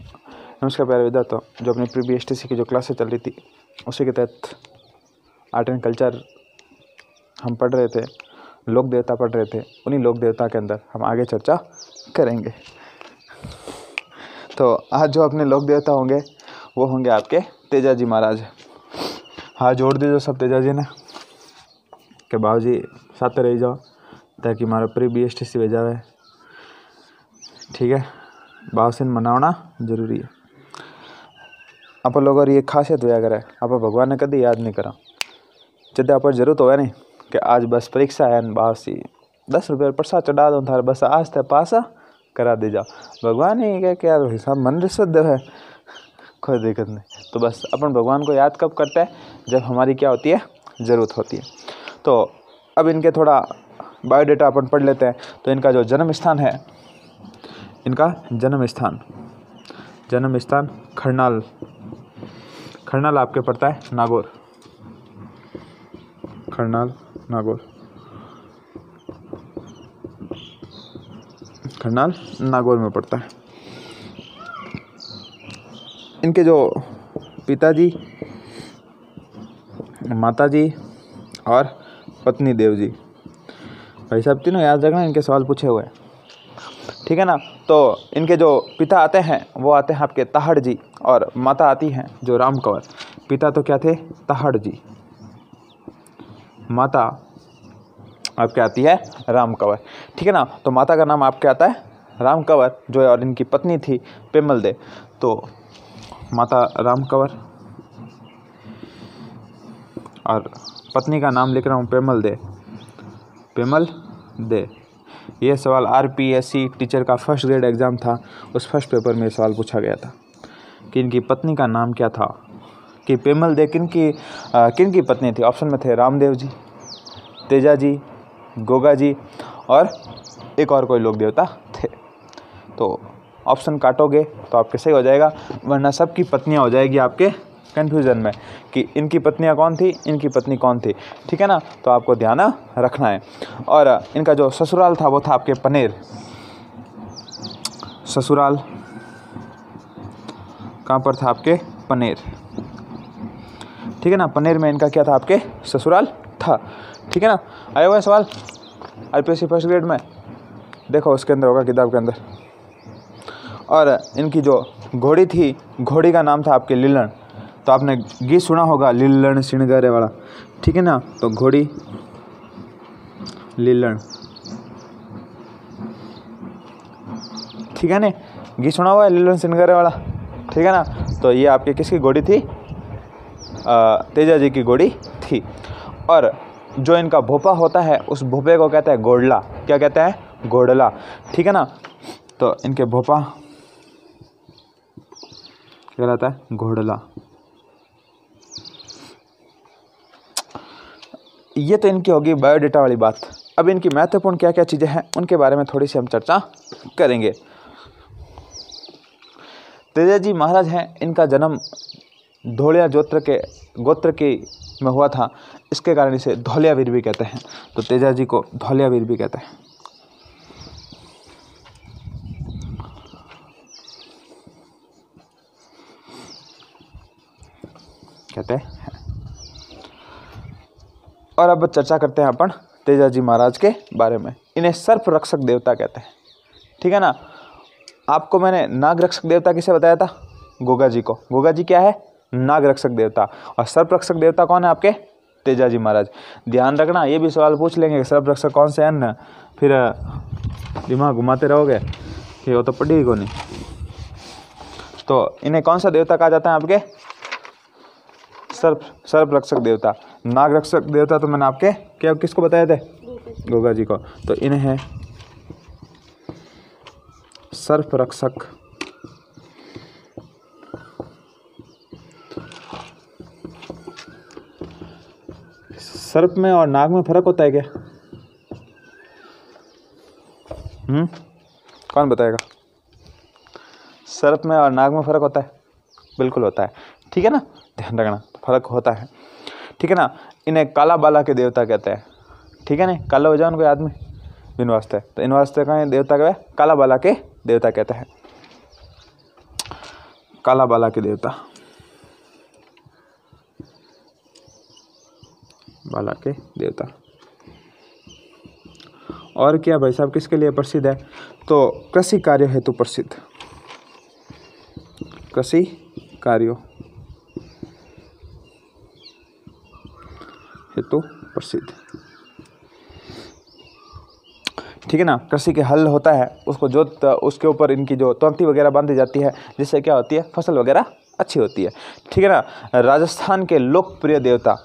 नमस्कार प्यारे विद्यार्थियों, जो अपनी प्री BSTC की जो क्लासेस चल रही थी उसी के तहत आर्ट एंड कल्चर हम पढ़ रहे थे, लोक देवता पढ़ रहे थे। उन्हीं लोक देवता के अंदर हम आगे चर्चा करेंगे। तो आज जो अपने लोक देवता होंगे वो होंगे आपके तेजाजी महाराज। हाथ जोड़ दीजिए सब तेजाजी ने के बाबूजी साथ रह जाओ ताकि हमारा प्री BSTC भेजा हुआ है। ठीक है, भाव से मनाना जरूरी है। आप लोगों की ये खासियत हुआ करे, आप भगवान ने कभी याद नहीं करा। जब आप जरूरत हो नहीं कि आज बस परीक्षा है भाव सी 10 रुपये प्रसाद चढ़ा दो थारे, बस आज तक पास करा दे जाओ। भगवान ही क्या क्या हिसाब मन रिश्वत है, कोई दिक्कत नहीं। तो बस अपन भगवान को याद कब करते हैं, जब हमारी क्या होती है, ज़रूरत होती है। तो अब इनके थोड़ा बायोडाटा अपन पढ़ लेते हैं। तो इनका जो जन्म स्थान है, इनका जन्म स्थान खरनाल। खरनाल आपके पड़ता है नागौर। खरनाल नागौर, खरनाल नागौर में पड़ता है। इनके जो पिताजी, माताजी और पत्नी देव जी, भाई साहब तीनों याद रखना, इनके सवाल पूछे हुए हैं। ठीक है ना। तो इनके जो पिता आते हैं वो आते हैं आपके ताहड़ जी, और माता आती हैं जो राम कंवर। पिता तो क्या थे, ताहड़ जी। माता आपके आती है राम कंवर। ठीक है ना। तो माता का नाम आपके आता है राम कंवर जो है, और इनकी पत्नी थी पेमल दे। तो माता राम कंवर और पत्नी का नाम लिख रहा हूँ पेमल दे। पेमल दे। ये सवाल RPSC टीचर का फर्स्ट ग्रेड एग्ज़ाम था, उस फर्स्ट पेपर में सवाल पूछा गया था कि इनकी पत्नी का नाम क्या था, कि पेमल दे किनकी पत्नी थी। ऑप्शन में थे रामदेव जी, तेजा जी, गोगा जी और एक और कोई लोक देवता थे। तो ऑप्शन काटोगे तो आपके सही हो जाएगा, वरना सबकी पत्नियां हो जाएगी आपके कन्फ्यूज़न में कि इनकी पत्नियां कौन थी, इनकी पत्नी कौन थी। ठीक है ना। तो आपको ध्यान रखना है। और इनका जो ससुराल था वो था आपके पनेर। ससुराल कहाँ पर था, आपके पनेर। ठीक है ना। पनेर में इनका क्या था, आपके ससुराल था। ठीक है ना। आया हुआ है सवाल RPSC फर्स्ट ग्रेड में, देखो उसके अंदर होगा किताब के अंदर। और इनकी जो घोड़ी थी, घोड़ी का नाम था आपके लीलन। तो आपने गीत सुना होगा लीलन सिणगारे वाला। ठीक है ना। तो घोड़ी लीलन, ठीक है ना, गीत सुना हुआ है लीलन सिणगारे वाला। ठीक है ना। तो ये आपके किसकी घोड़ी थी, तेजा जी की घोड़ी थी। और जो इनका भोपा होता है उस भोपे को कहते हैं घोड़ला। क्या कहते हैं, घोड़ला। ठीक है ना। तो इनके भोपा क्या रहता है, घोड़ला। ये तो इनकी होगी बायोडाटा वाली बात। अब इनकी महत्वपूर्ण क्या क्या चीज़ें हैं उनके बारे में थोड़ी सी हम चर्चा करेंगे। तेजाजी महाराज हैं, इनका जन्म धौलिया गोत्र के में हुआ था। इसके कारण इसे धौलियावीर भी कहते हैं। तो तेजाजी को धौलियावीर भी कहते हैं। और अब चर्चा करते हैं अपन तेजाजी महाराज के बारे में। इन्हें सर्प रक्षक देवता कहते हैं। ठीक है ना। आपको मैंने नाग रक्षक देवता किसे बताया था, गोगा जी को। गोगा जी क्या है, नाग रक्षक देवता। और सर्प रक्षक देवता कौन है, आपके तेजाजी महाराज। ध्यान रखना, ये भी सवाल पूछ लेंगे सर्प रक्षक कौन से हैं, फिर दिमाग घुमाते रहोगे कि वो तो पढ़ी को नहीं। तो इन्हें कौन सा देवता कहा जाता है, आपके सर्प रक्षक देवता। नाग रक्षक देवता तो मैंने आपके क्या किसको बताए थे, गोगा जी को। तो इन्हें है सर्प रक्षक। सर्प में और नाग में फर्क होता है क्या, कौन बताएगा। सर्प में और नाग में फर्क होता है, बिल्कुल होता है। ठीक है ना, ध्यान रखना, फर्क होता है। ठीक है ना। इन्हें काला बाला के देवता कहते हैं। ठीक है ना। काला हो जाए उनको आदमी बिन वास्ते, तो इन वास्ते का देवता का काला बाला के देवता कहते हैं। काला बाला के देवता, बाला के देवता। और क्या भाई साहब किसके लिए प्रसिद्ध है? तो कृषि कार्य हेतु प्रसिद्ध, कृषि कार्यों हेतु प्रसिद्ध। ठीक है ना। कृषि के हल होता है, उसको जोत, उसके ऊपर इनकी जो तंती वगैरह बांधी जाती है, जिससे क्या होती है, फसल वगैरह अच्छी होती है। ठीक है ना। राजस्थान के लोकप्रिय देवता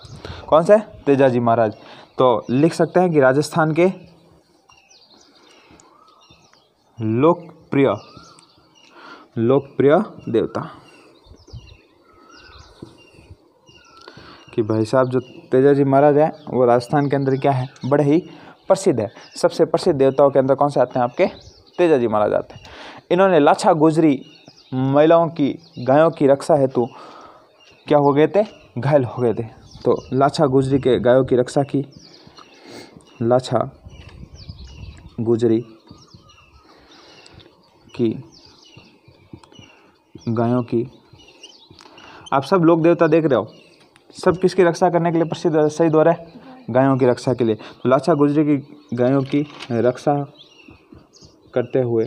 कौन से? तेजाजी महाराज। तो लिख सकते हैं कि राजस्थान के लोकप्रिय देवता, कि भाई साहब जो तेजाजी महाराज है वो राजस्थान के अंदर क्या है, बड़े ही प्रसिद्ध है। सबसे प्रसिद्ध देवताओं के अंदर कौन से आते हैं आपके? तेजाजी महाराज आते हैं। इन्होंने लाछा गुजरी महिलाओं की, गायों की रक्षा हेतु क्या हो गए थे? घायल हो गए थे। तो लाछा गुजरी के गायों की रक्षा की, लाछा गुजरी की गायों की, आप सब लोक देवता देख रहे हो, सब किसकी रक्षा करने के लिए प्रसिद्ध है? सही दौर है, गायों की रक्षा के लिए। तो लाछा गुजरी की गायों की रक्षा करते हुए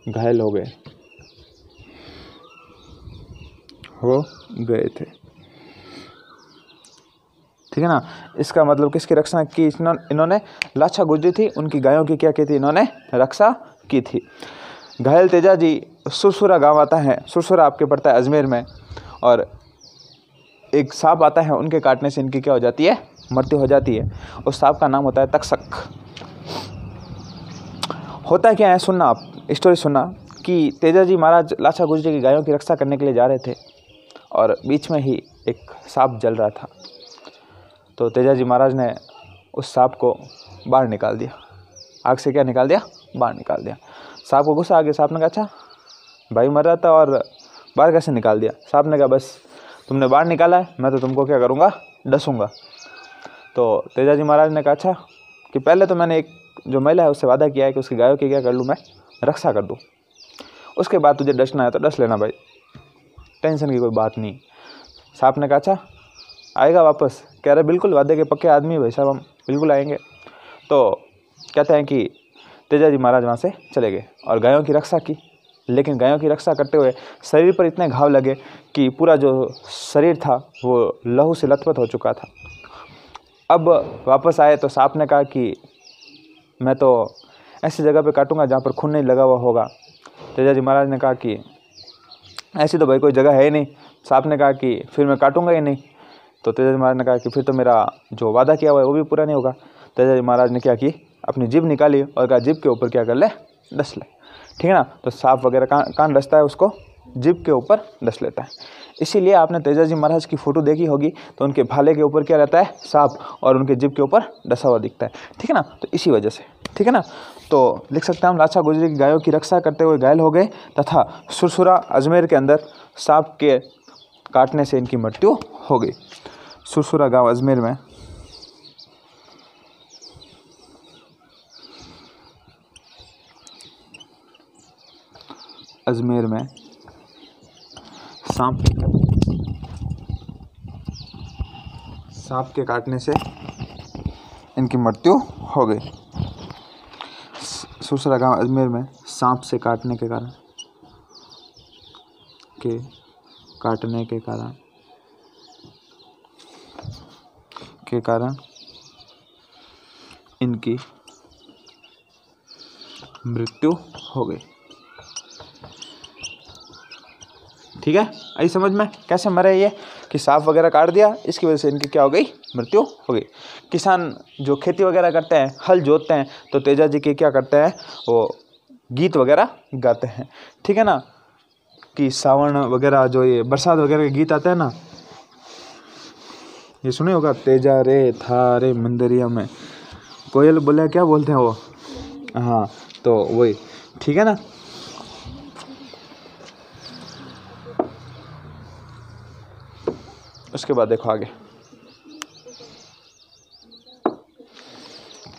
घायल हो गए थे। ठीक है ना। इसका मतलब किसकी रक्षा की इन्होंने? लाछा गुजरी थी, उनकी गायों की क्या की थी? इन्होंने रक्षा की थी। घायल तेजाजी, सुरसुरा गांव आता है, सुरसुरा आपके पड़ता है अजमेर में, और एक सांप आता है, उनके काटने से इनकी क्या हो जाती है? मृत्यु हो जाती है। उस सांप का नाम होता है तक्षक। होता क्या है, सुनना आप, स्टोरी सुनना, कि तेजाजी महाराज लाछा गुजरी की गायों की रक्षा करने के लिए जा रहे थे और बीच में ही एक सांप जल रहा था। तो तेजाजी महाराज ने उस सांप को बाहर निकाल दिया, आग से क्या निकाल दिया? बाहर निकाल दिया। सांप को गुस्सा आ गया, सांप ने कहा अच्छा भाई मर रहा था और बाहर कैसे निकाल दिया? सांप ने कहा बस तुमने बाहर निकाला है, मैं तो तुमको क्या करूँगा? डसूँगा। तो तेजाजी महाराज ने कहा अच्छा, कि पहले तो मैंने एक जो महिला है उससे वादा किया है कि उसकी गायों की क्या कर लूँ, मैं रक्षा कर दूँ, उसके बाद तुझे डसना है तो डस लेना भाई, टेंशन की कोई बात नहीं। सांप ने कहा अच्छा आएगा वापस? कह रहे बिल्कुल, वादे के पक्के आदमी भाई साहब, हम बिल्कुल आएंगे। तो कहते हैं कि तेजाजी महाराज वहाँ से चले गए और गायों की रक्षा की, लेकिन गायों की रक्षा करते हुए शरीर पर इतने घाव लगे कि पूरा जो शरीर था वो लहू से लथपथ हो चुका था। अब वापस आए तो सांप ने कहा कि मैं तो ऐसी जगह पे काटूंगा जहाँ पर खून नहीं लगा हुआ होगा। तेजाजी महाराज ने कहा कि ऐसी तो भाई कोई जगह है ही नहीं। सांप ने कहा कि फिर मैं काटूंगा ही नहीं। तो तेजाजी महाराज ने कहा कि फिर तो मेरा जो वादा किया हुआ है वो भी पूरा नहीं होगा। तेजाजी महाराज ने क्या की, अपनी जीभ निकाली और कहा जीभ के ऊपर क्या कर ले, डस ले। ठीक है ना। तो सांप वगैरह कान डसता है उसको जीभ के ऊपर डस लेता है। इसीलिए आपने तेजाजी महाराज की फ़ोटो देखी होगी तो उनके भाले के ऊपर क्या रहता है, सांप, और उनके जीभ के ऊपर डसा हुआ दिखता है। ठीक है ना। तो इसी वजह से, ठीक है ना। तो लिख सकते हैं हम, लाछा गुजरी की गायों की रक्षा करते हुए घायल हो गए तथा सुरसुरा अजमेर के अंदर सांप के काटने से इनकी मृत्यु हो गई। सुरसुरा गांव अजमेर में सांप के काटने से इनकी मृत्यु हो गई। सुरसुरा गांव अजमेर में सांप से काटने के कारण इनकी मृत्यु हो गई। ठीक है, आई समझ में कैसे मरे ये, कि सांप वगैरह काट दिया, इसकी वजह से इनकी क्या हो गई, मृत्यु हो गई। किसान जो खेती वगैरह करते हैं, हल जोतते हैं, तो तेजाजी के क्या करते हैं, वो गीत वगैरह गाते हैं। ठीक है ना, कि सावन वगैरह जो ये बरसात वगैरह के गीत आते हैं ना, ये सुने होगा, तेजा रे था रे मंदिरिया में, कोयल बोले क्या बोलते हैं वो, हाँ तो वही। ठीक है ना। उसके बाद देखो आगे,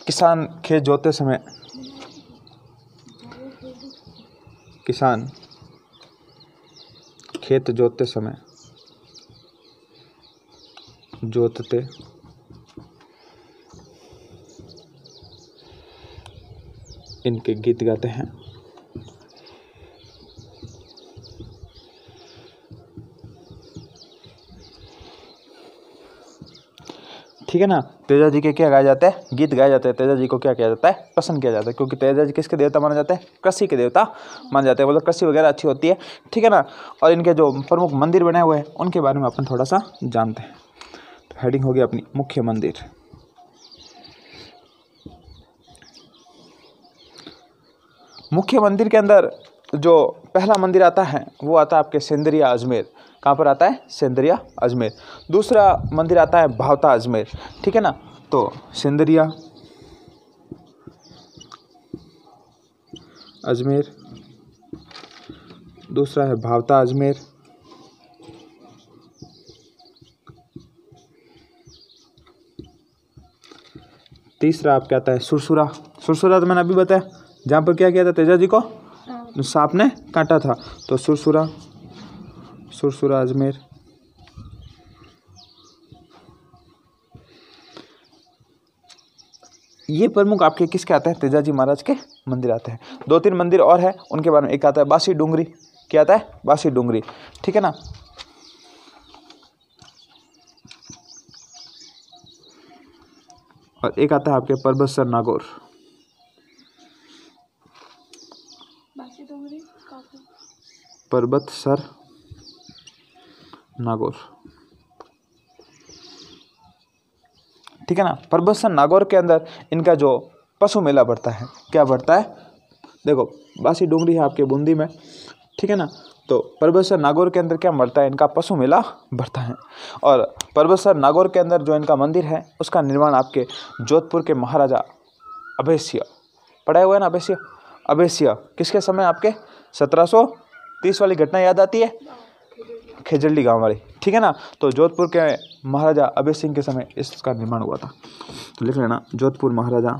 किसान खेत जोतते समय किसान खेत जोतते समय इनके गीत गाते हैं। ठीक है ना। तेजा जी के क्या गाए जाते हैं? गीत गाए जाते हैं। तेजा जी को क्या किया जाता है? पसंद किया जाता है, क्योंकि तेजा जी किसके देवता माने जाते हैं? कृषि के देवता माने जाते हैं। मतलब कृषि वगैरह अच्छी होती है। ठीक है ना। और इनके जो प्रमुख मंदिर बने हुए हैं उनके बारे में अपन थोड़ा सा जानते हैं। तो हेडिंग होगी अपनी मुख्य मंदिर। मुख्य मंदिर के अंदर जो पहला मंदिर आता है वो आता है आपके सेंदरिया अजमेर। कहाँ पर आता है? सेंदरिया अजमेर। दूसरा मंदिर आता है भावता अजमेर। ठीक है ना। तो सेंदरिया अजमेर, दूसरा है भावता अजमेर, तीसरा आपके आता है सुरसुरा। सुरसुरा तो मैंने अभी बताया, जहाँ पर क्या किया था? तेजा जी को सांप ने काटा था। तो सुरसुरा अजमेर। ये प्रमुख आपके किसके आते हैं? तेजा जी महाराज के मंदिर आते हैं। 2-3 मंदिर और है उनके बारे में। एक आता है बासी डूंगरी। क्या आता है? बासी डूंगरी। ठीक है ना। और एक आता है आपके परबतसर नागौर। परबतसर नागौर। ठीक है ना। परबतसर नागौर के अंदर इनका जो पशु मेला बढ़ता है, क्या बढ़ता है? देखो, बासी डूंगरी है आपके बूंदी में। ठीक है ना। तो परबतसर नागौर के अंदर क्या बढ़ता है? इनका पशु मेला बढ़ता है। और परबतसर नागौर के अंदर जो इनका मंदिर है उसका निर्माण आपके जोधपुर के महाराजा अभयसिंह, पढ़ा हुआ है ना? अभयसिंह किसके समय? आपके 1730 वाली घटना याद आती है? खेजड़ी गांव वाली। ठीक है ना। तो जोधपुर के महाराजा अभय सिंह के समय इसका निर्माण हुआ था। तो लिख लेना, जोधपुर महाराजा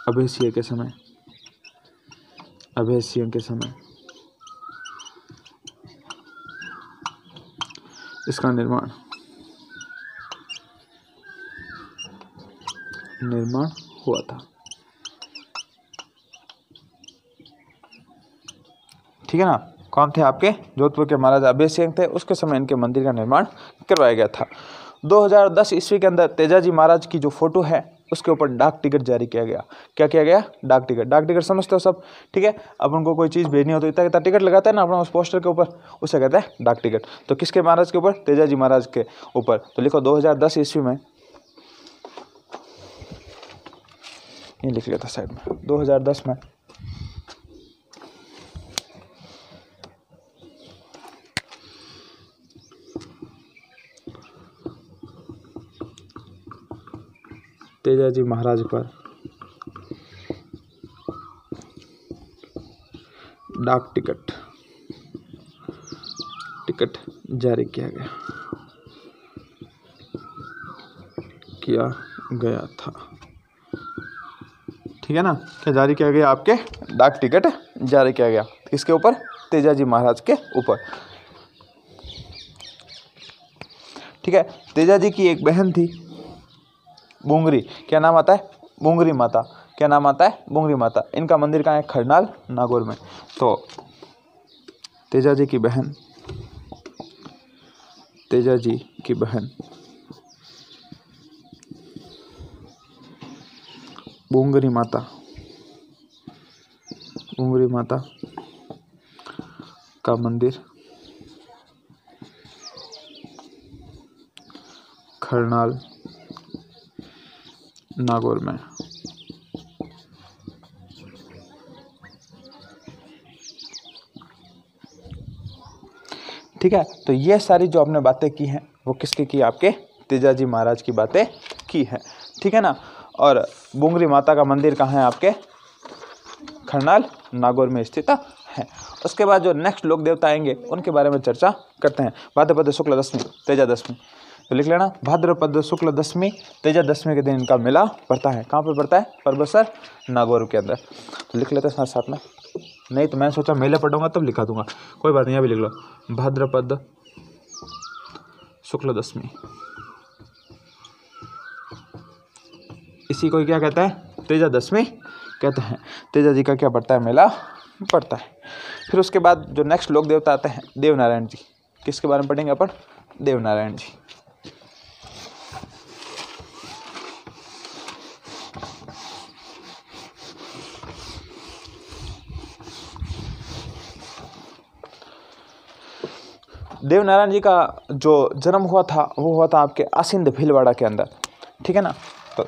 अभय सिंह के समय इसका निर्माण हुआ था। ठीक है ना। कौन थे? आपके जोधपुर के महाराजा अभय सिंह थे। उसके समय इनके मंदिर का निर्माण करवाया गया था। 2010 ईस्वी के अंदर तेजाजी महाराज की जो फोटो है उसके ऊपर डाक टिकट जारी किया गया। क्या किया गया? डाक टिकट समझते हो सब? ठीक है। अपन को कोई चीज़ भेजनी हो तो इतना टिकट लगाता है ना अपना उस पोस्टर के ऊपर, उसे कहते हैं डाक टिकट। तो किसके महाराज के ऊपर? तेजाजी महाराज के ऊपर। तो लिखो 2010 ईस्वी में, ये लिख लिया था साइड में, 2010 में तेजाजी महाराज पर डाक टिकट जारी किया गया था। ठीक है ना। क्या जारी किया गया? आपके डाक टिकट जारी किया गया। किसके ऊपर? तेजाजी महाराज के ऊपर। ठीक है। तेजाजी की एक बहन थी बुंगरी। क्या नाम आता है? बुंगरी माता। क्या नाम आता है? बुंगरी माता। इनका मंदिर कहाँ है? खरनाल नागौर में। तो तेजाजी की बहन बुंगरी माता का मंदिर खरनाल नागौर में। ठीक है। तो ये सारी जो आपने बातें की हैं वो किसकी की? आपके तेजाजी महाराज की बातें की हैं। ठीक है ना। और बुंगरी माता का मंदिर कहाँ है? आपके खरनाल नागौर में स्थित है। उसके बाद जो नेक्स्ट लोक देवता आएंगे उनके बारे में चर्चा करते हैं। भाद्रपद शुक्ल दशमी तेजा दशमी। तो लिख लेना भाद्रपद शुक्ल दशमी तेजा दशमी के दिन इनका मेला पड़ता है। कहाँ पे पड़ता है? परबसर नागौर के अंदर। तो लिख लेते हैं साथ साथ में, नहीं तो मैं सोचा मेले पढ़ूंगा तब लिखा दूंगा, कोई बात नहीं, यहाँ भी लिख लो भाद्रपद शुक्ल दशमी। इसी को क्या कहते हैं? तेजा दशमी कहते हैं। तेजा जी का क्या पड़ता है? मेला पड़ता है। फिर उसके बाद जो नेक्स्ट लोक देवता आते हैं देवनारायण जी। किसके बारे में पढ़ेंगे अपन? देवनारायण जी। देवनारायण जी का जो जन्म हुआ था वो हुआ था आपके आसिंद भीलवाड़ा के अंदर, ठीक है ना। तो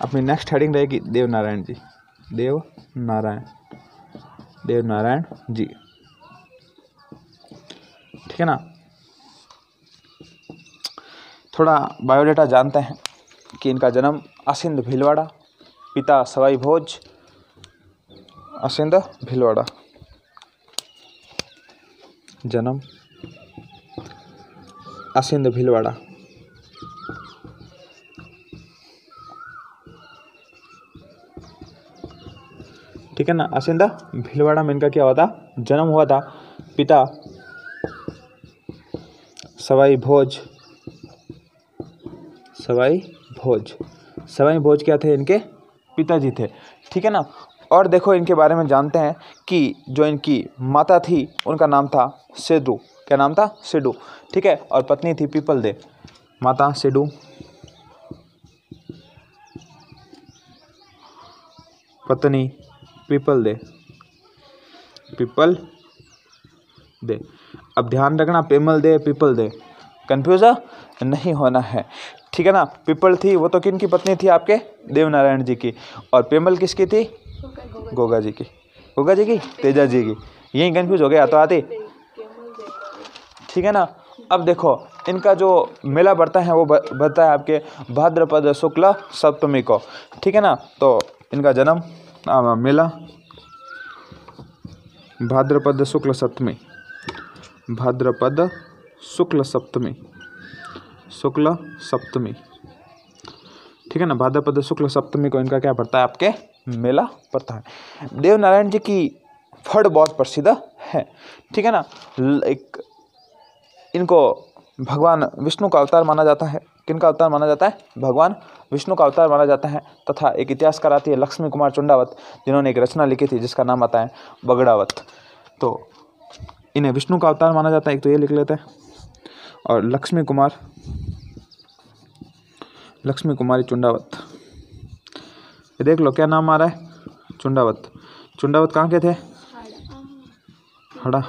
अपनी नेक्स्ट हेडिंग रहेगी देवनारायण जी। देवनारायण जी, ठीक है ना। थोड़ा बायोडाटा जानते हैं कि इनका जन्म आसिंद भीलवाड़ा, पिता सवाई भोज, आसिंद भीलवाड़ा, जन्म आसिंद भीलवाड़ा, ठीक है ना। आसिंद भीलवाड़ा में इनका क्या हुआ था? जन्म हुआ था। पिता सवाई भोज, सवाई भोज क्या थे? इनके पिताजी थे, ठीक है ना। और देखो इनके बारे में जानते हैं कि जो इनकी माता थी उनका नाम था सेडू। क्या नाम था? सेडू, ठीक है। और पत्नी थी पीपल दे। माता सेडू, पत्नी पीपल दे। अब ध्यान रखना, Pemal they people they, confuse नहीं होना है, ठीक है ना। पीपल थी वो तो किन की पत्नी थी? आपके देवनारायण जी की। और पेमल किसकी थी? गोगा जी की। गोगा जी की, तेजा जी की। यही कंफ्यूज हो गया तो आती, ठीक है ना। अब देखो इनका जो मेला बढ़ता है वो बढ़ता है आपके भाद्रपद शुक्ल सप्तमी को, ठीक है ना। तो इनका जन्म मेला भाद्रपद शुक्ल सप्तमी, भाद्रपद शुक्ल सप्तमी, ठीक है ना। भाद्रपद शुक्ल सप्तमी को इनका क्या पड़ता है? आपके मेला पड़ता है। देवनारायण जी की फड़ बहुत प्रसिद्ध है, ठीक है ना। एक इनको भगवान विष्णु का अवतार माना जाता है। किनका अवतार माना जाता है? भगवान विष्णु का अवतार माना जाता है। तथा एक इतिहासकार आती है लक्ष्मी कुमार चुंडावत, जिन्होंने एक रचना लिखी थी जिसका नाम आता है बगड़ावत। तो इन्हें विष्णु का अवतार माना जाता है, एक तो ये लिख लेते हैं। और लक्ष्मी कुमारी चुंडावत, ये देख लो क्या नाम आ रहा है? चुंडावत। चुंडावत कहाँ के थे? हड़ा।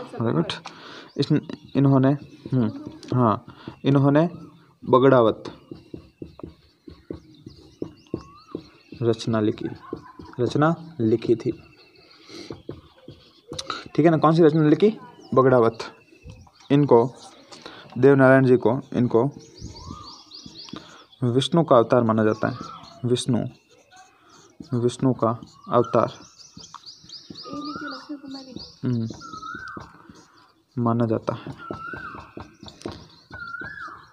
इन्होंने बगड़ावत रचना लिखी थी, ठीक है ना। कौन सी रचना लिखी? बगड़ावत। इनको देवनारायण जी को इनको विष्णु का अवतार माना जाता है। विष्णु का अवतार माना जाता है,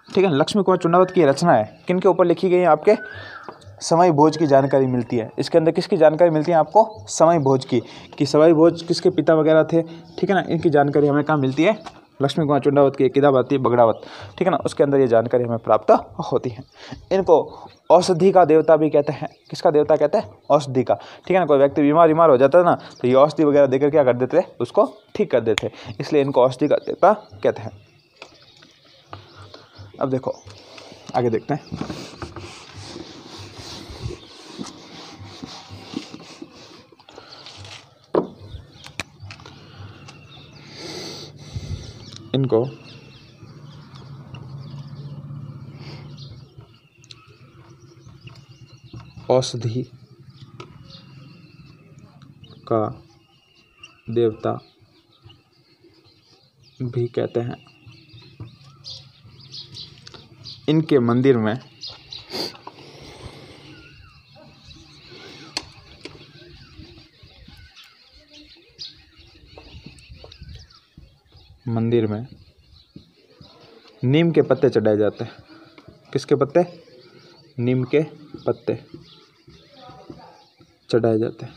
ठीक है। लक्ष्मी कुमार चुंडावत की रचना है, किन के ऊपर लिखी गई है? आपके सवाई भोज की जानकारी मिलती है। इसके अंदर किसकी जानकारी मिलती है आपको? सवाई भोज की, कि सवाई भोज किसके पिता वगैरह थे, ठीक है ना। इनकी जानकारी हमें कहाँ मिलती है? लक्ष्मी कुमार चुंडावत की एक किताब आती है बगड़ावत, ठीक है ना। उसके अंदर ये जानकारी हमें प्राप्त होती है। इनको औषधि का देवता भी कहते हैं। किसका देवता कहते हैं? औषधि का, ठीक है ना। कोई व्यक्ति बीमार हो जाता है ना, तो ये औषधि वगैरह देकर क्या कर देते हैं? उसको ठीक कर देते हैं, इसलिए इनको औषधि का देवता कहते हैं। अब देखो आगे देखते हैं। इनको औषधि का देवता भी कहते हैं। इनके मंदिर में नीम के पत्ते चढ़ाए जाते हैं। किसके पत्ते? नीम के पत्ते चढ़ाए जाते हैं।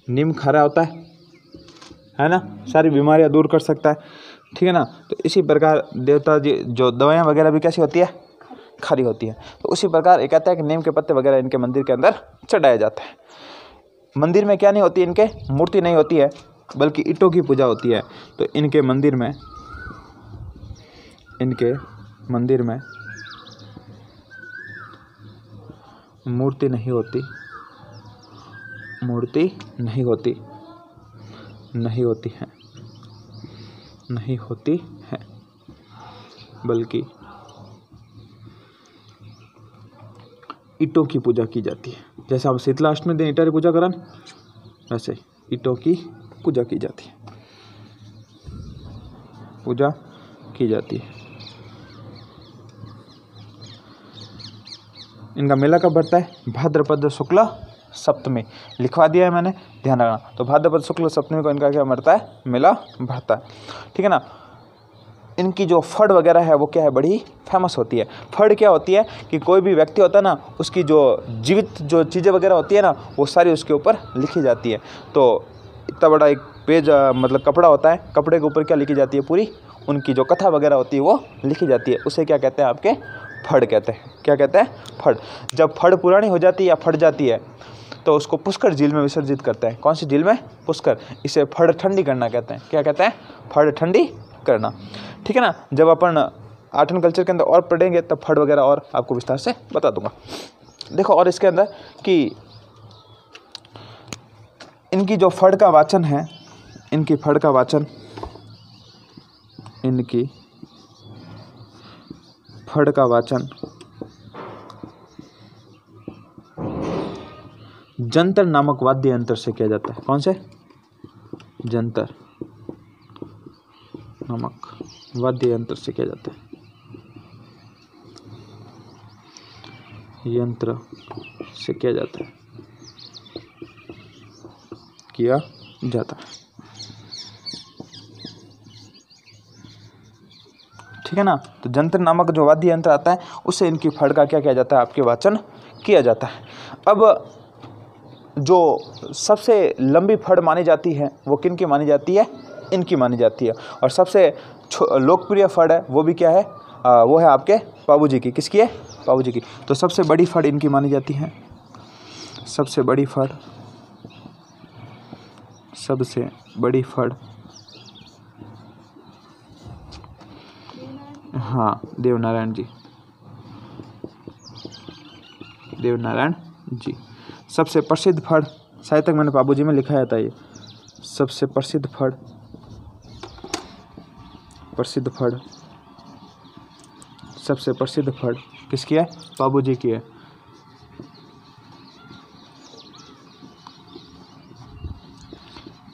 नीम खारा होता है ना, सारी बीमारियां दूर कर सकता है, ठीक है ना। तो इसी प्रकार देवता जी जो दवाइयाँ वगैरह भी कैसी होती है? खारी होती है। तो उसी प्रकार ये कहता है कि नीम के पत्ते वगैरह इनके मंदिर के अंदर चढ़ाए जाते हैं। मंदिर में क्या नहीं होती, इनके मूर्ति नहीं होती है, बल्कि ईंटों की पूजा होती है। तो इनके मंदिर में मूर्ति नहीं होती, नहीं होती है, बल्कि ईंटों की पूजा की जाती है। जैसे हम शीतलाष्टमी दिन ईंटा की पूजा करन, वैसे ईंटों की पूजा की जाती है। इनका मेला कब भरता है? भाद्रपद शुक्ल सप्तमी, लिखवा दिया है मैंने, ध्यान रखना। तो भाद्रपद शुक्ल सप्तमी को इनका क्या भरता है? मेला भरता है, ठीक है ना। इनकी जो फड़ वगैरह है वो क्या है? बड़ी फेमस होती है। फड़ क्या होती है कि कोई भी व्यक्ति होता है ना, उसकी जो जीवित जो चीज़ें वगैरह होती है ना, वो सारी उसके ऊपर लिखी जाती है। तो इतना बड़ा एक पेज मतलब कपड़ा होता है, कपड़े के ऊपर क्या लिखी जाती है? पूरी उनकी जो कथा वगैरह होती है वो लिखी जाती है। उसे क्या कहते हैं? आपके फड़ कहते हैं। क्या कहते हैं? फड़। जब फड़ पुरानी हो जाती है या फट जाती है तो उसको पुष्कर झील में विसर्जित करते हैं। कौन सी झील में? पुष्कर। इसे फड़ ठंडी करना कहते हैं। क्या कहते हैं? फड़ ठंडी करना, ठीक है ना। जब अपन आर्ट एंड कल्चर के अंदर और पढ़ेंगे तब फड़ वगैरह और आपको विस्तार से बता दूंगा। देखो और इसके अंदर कि इनकी जो फड़ का वाचन है, इनकी फड़ का वाचन जंतर नामक वाद्य यंत्र से किया जाता है। कौन से? जंतर नामक वाद्य यंत्र से किया जाता है। किया जाता है, ठीक है ना। तो जंतर नामक जो वाद्य यंत्र आता है उससे इनकी फड़ का क्या किया जाता है? आपके वाचन किया जाता है। अब जो सबसे लंबी फड़ मानी जाती है वो किन की मानी जाती है? इनकी मानी जाती है। और सबसे लोकप्रिय फड़ है वो भी क्या है? वो है आपके बाबूजी की। किसकी है? बाबूजी की। तो सबसे बड़ी फड़ इनकी मानी जाती है। सबसे बड़ी फड़ हाँ, देवनारायण जी। सबसे प्रसिद्ध फड़, शायद तक मैंने बाबूजी में लिखाया था ये। सबसे प्रसिद्ध फड़ किसकी है? बाबूजी की है।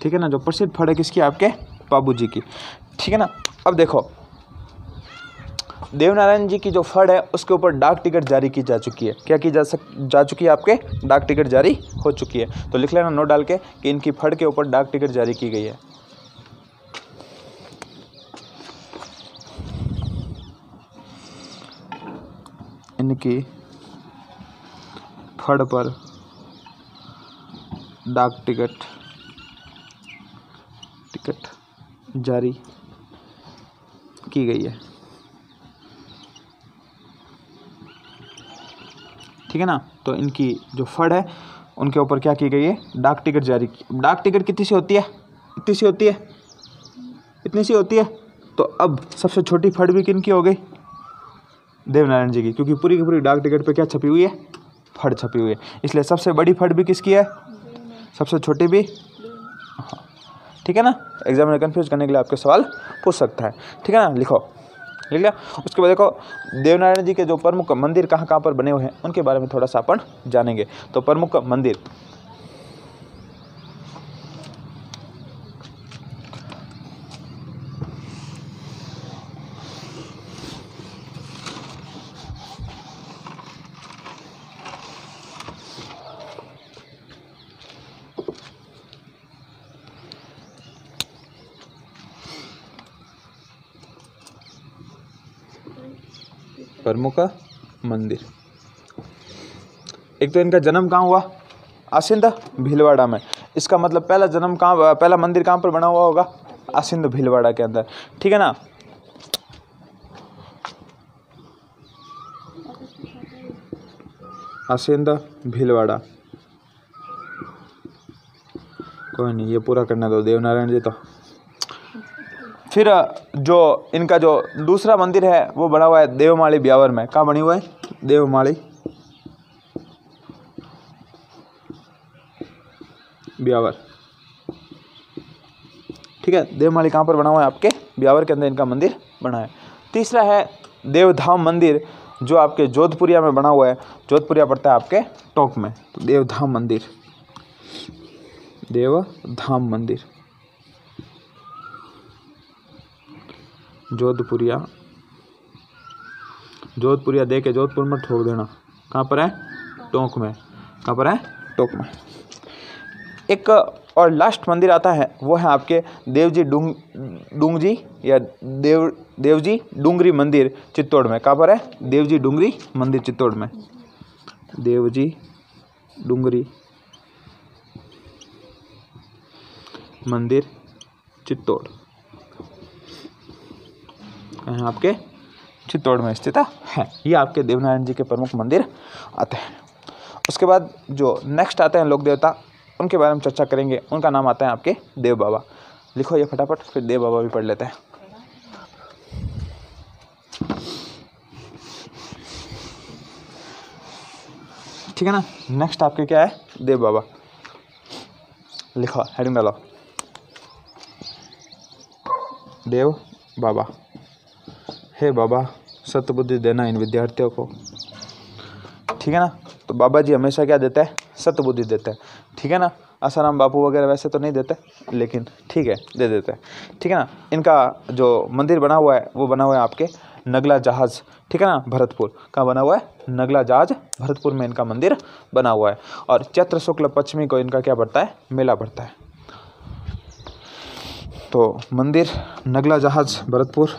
ठीक है ना। जो प्रसिद्ध फड़ है किसकी? आपके बाबूजी की, ठीक है ना। अब देखो देवनारायण जी की जो फड़ है उसके ऊपर डाक टिकट जारी की जा चुकी है। क्या की जा चुकी है? आपके डाक टिकट जारी हो चुकी है। तो लिख लेना नोट डाल के कि इनकी फड़ के ऊपर डाक टिकट जारी की गई है। इनकी फड़ पर डाक टिकट जारी की गई है, ठीक है ना। तो इनकी जो फड़ है उनके ऊपर क्या की गई है? डाक टिकट जारी की। डाक टिकट कितनी सी होती है? इतनी सी होती है। तो अब सबसे छोटी फड़ भी किन की हो गई? देवनारायण जी की, क्योंकि पूरी की पूरी डाक टिकट पे क्या छपी हुई है? फड़ छपी हुई है। इसलिए सबसे बड़ी फड़ भी किसकी है? सबसे छोटी भी? हाँ, ठीक है ना। एग्जाम में कंफ्यूज करने के लिए आपके सवाल पूछ सकता है, ठीक है ना। लिख लिया। उसके बाद देखो देवनारायण जी के जो प्रमुख मंदिर कहाँ कहाँ पर बने हुए हैं उनके बारे में थोड़ा सा अपन जानेंगे। तो प्रमुख मंदिर, प्रमुख मंदिर। एक तो इनका जन्म कहाँ हुआ, आसिंद भीलवाड़ा में। इसका मतलब पहला मंदिर कहाँ पर बना हुआ होगा, आसिंद भीलवाड़ा के अंदर, ठीक है ना। आसिंद भीलवाड़ा, कोई नहीं, ये पूरा करने दो देवनारायण जी। तो फिर जो इनका जो दूसरा मंदिर है वो बना हुआ है देवमाली ब्यावर में। कहाँ बनी हुआ है, देवमाली ब्यावर, ठीक है। देवमाली कहाँ पर बना हुआ है, आपके ब्यावर के अंदर इनका मंदिर बना है। तीसरा है देवधाम मंदिर, जो आपके जोधपुरिया में बना हुआ है। जोधपुरिया पड़ता है आपके टोंक में। तो देवधाम मंदिर, देवधाम मंदिर जोधपुरिया, जोधपुरिया दे के जोधपुर में ठोक देना। कहाँ पर है, टोंक में। कहाँ पर है, टोंक में। एक और लास्ट मंदिर आता है, वो है आपके देवजी डूंगरी या देवजी डूंगरी मंदिर चित्तौड़ में। कहाँ पर है, देवजी डूंगरी मंदिर चित्तौड़ में। देवजी डूंगरी मंदिर चित्तौड़, कहाँ आपके चित्तौड़ में स्थित है। ये आपके देवनारायण जी के प्रमुख मंदिर आते हैं। उसके बाद जो नेक्स्ट आते हैं लोक देवता, उनके बारे में चर्चा करेंगे। उनका नाम आता है आपके देव बाबा। लिखो ये फटाफट, फिर देव बाबा भी पढ़ लेते हैं। ठीक है ना। नेक्स्ट आपके क्या है, देव बाबा। लिखो, हेडिंग डालो, देव बाबा। हे बाबा, सत्बुद्धि देना इन विद्यार्थियों को, ठीक है ना। तो बाबा जी हमेशा क्या देते हैं, सत्बुद्धि देते हैं, ठीक है ना। आसाराम बापू वगैरह वैसे तो नहीं देते, लेकिन ठीक है, दे देते हैं, ठीक है ना। इनका जो मंदिर बना हुआ है वो बना हुआ है आपके नगला जहाज, ठीक है ना, भरतपुर। कहाँ बना हुआ है, नगला जहाज भरतपुर में इनका मंदिर बना हुआ है। और चैत्र शुक्ल पंचमी को इनका क्या पड़ता है, मेला पड़ता है। तो मंदिर नगला जहाज भरतपुर,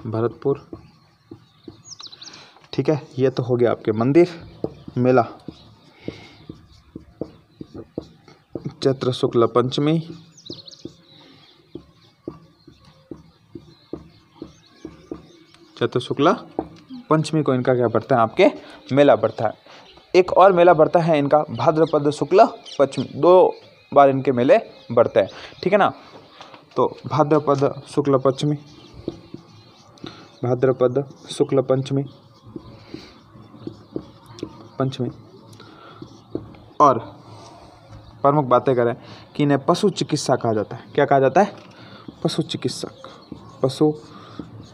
भरतपुर, ठीक है। ये तो हो गया आपके मंदिर, मेला, चैत्र शुक्ल पंचमी, चैत्र शुक्ल पंचमी को इनका क्या पड़ता है, आपके मेला पड़ता है। एक और मेला बढ़ता है इनका भाद्रपद शुक्ल पंचमी, 2 बार इनके मेले बढ़ते हैं, ठीक है ना। तो भाद्रपद शुक्ल पंचमी, भाद्रपद शुक्ल पंचमी, और प्रमुख बातें करें कि इन्हें पशु चिकित्सा कहा जाता है। क्या कहा जाता है, पशु चिकित्सक, पशु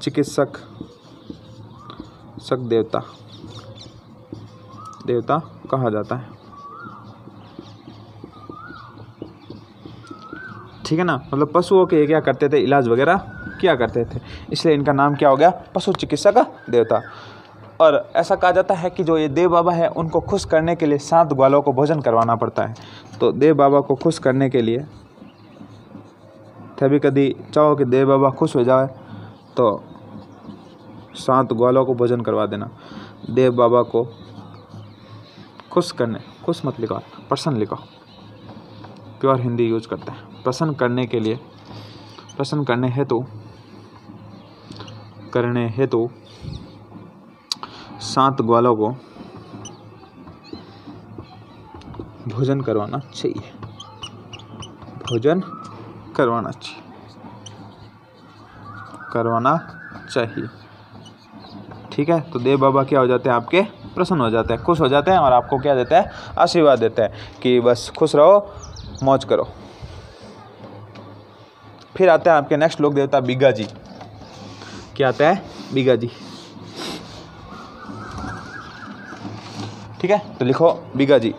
चिकित्सक देवता कहा जाता है, ठीक है ना। मतलब पशुओं के क्या करते थे, इलाज वगैरह किया करते थे, इसलिए इनका नाम क्या हो गया, पशु चिकित्सक देवता। और ऐसा कहा जाता है कि जो ये देव बाबा है उनको खुश करने के लिए 7 ग्वालों को भोजन करवाना पड़ता है। तो देव बाबा को खुश करने के लिए कभी कभी चाहो कि देव बाबा खुश हो जाए तो 7 ग्वालों को भोजन करवा देना। देव बाबा को खुश करने, खुश मत लिखो, प्रसन्न लिखो, प्योर हिंदी यूज करते हैं। प्रसन्न करने के लिए, प्रसन्न करने हेतु 7 ग्वालों को भोजन करवाना चाहिए, भोजन करवाना चाहिए, ठीक है। तो देव बाबा क्या हो जाते हैं, आपके प्रसन्न हो जाते हैं, खुश हो जाते हैं, और आपको क्या देते हैं, आशीर्वाद देते हैं कि बस खुश रहो, मौज करो। फिर आते हैं आपके नेक्स्ट लोक देवता बीगा जी। क्या आता है, बीगा जी, ठीक है। तो लिखो बीगा जी,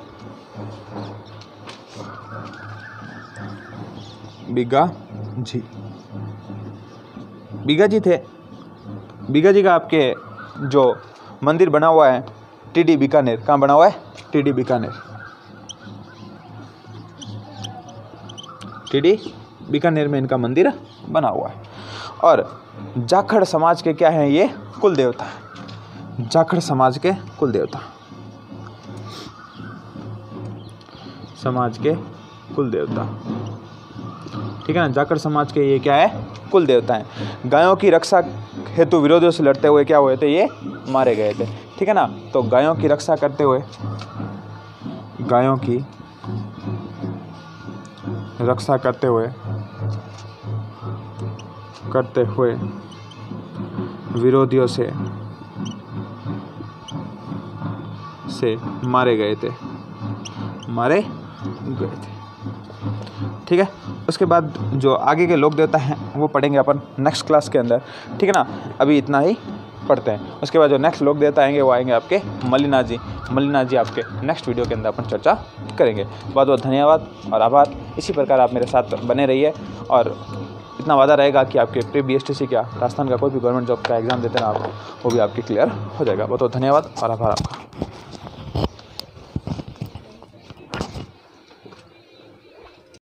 बीगा जी, बीगा जी थे। बीगा जी का आपके जो मंदिर बना हुआ है टीडी बीकानेर, कहाँ बना हुआ है, टीडी बीकानेर, टीडी बीकानेर में इनका मंदिर बना हुआ है। और जाखड़ समाज के क्या हैं, ये कुल देवता है, जाखड़ समाज के कुल देवता, समाज के कुल देवता, ठीक है ना। जाखड़ समाज के ये क्या है, कुल देवता हैं। गायों की रक्षा हेतु विरोधियों से लड़ते हुए क्या हुए थे, ये मारे गए थे, ठीक है ना। तो गायों की रक्षा करते हुए, गायों की रक्षा करते हुए विरोधियों से मारे गए थे, ठीक है। उसके बाद जो आगे के लोक देवता हैं वो पढ़ेंगे अपन नेक्स्ट क्लास के अंदर, ठीक है ना। अभी इतना ही पढ़ते हैं। उसके बाद जो नेक्स्ट लोक देवता आएंगे वो आएंगे आपके मल्लिनाथ जी आपके नेक्स्ट वीडियो के अंदर अपन चर्चा करेंगे। बहुत बहुत धन्यवाद और आभार। इसी प्रकार आप मेरे साथ बने रहिए और इतना वादा रहेगा कि आपके प्री BSTC क्या राजस्थान का कोई भी गवर्नमेंट जॉब का एग्ज़ाम देते हैं आप, वो भी आपके क्लियर हो जाएगा। बहुत बहुत धन्यवाद और आभार आपका।